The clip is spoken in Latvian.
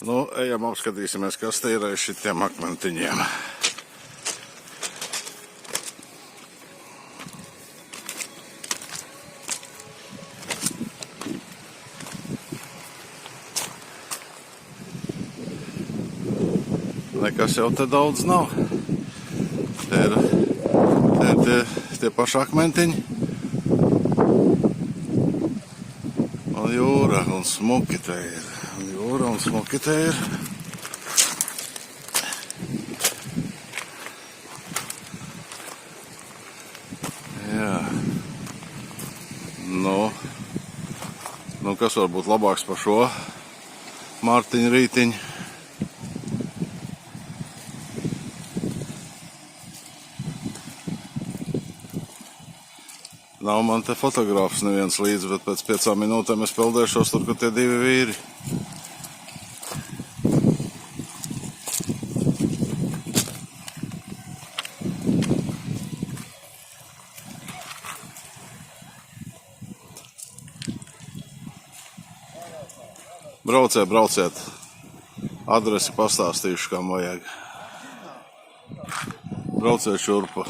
Nu, ejam apskatīsimies, kas te ir aiz šitiem akmentiņiem. Nekas jau te daudz nav. Te ir tie paši akmentiņi. Un jūra un smuki te ir. Jūra un smuki te ir. Jā. Nu kas var būt labāks par šo Mārtiņu rītiņu? Nav man te fotogrāfs neviens līdzi, bet pēc 5 minūtēm es peldēšos tur, kur tie 2 vīri. Brauciet. Adresi pastāstīšu, kam vajag. Brauciet šurpu.